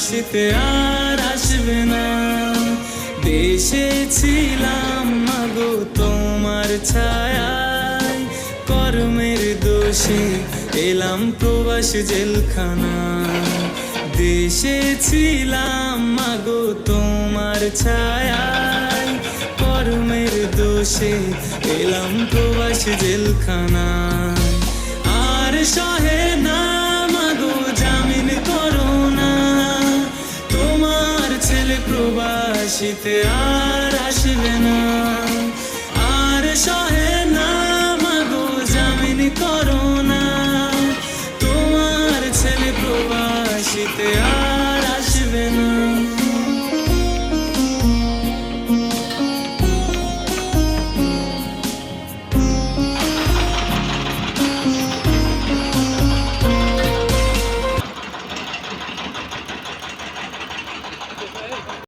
প্রবাসীতে আর আসবে না। দেশে ছিলাম মাগো তোমার ছায়ায়, কর্মের দোষে এলাম প্রবাসী জেলখানা। দেশে ছিলাম মাগো তোমার ছায়ায়, কর্মের দোষে এলাম প্রবাসী জেলখানা। আর সহে না মাগো জামিন করো না, তোমার ছেলে প্রবাসীতে আর আসবে না। আর সহে না মাগো জামিন করো না, তোমার ছেলে প্রবাসীতে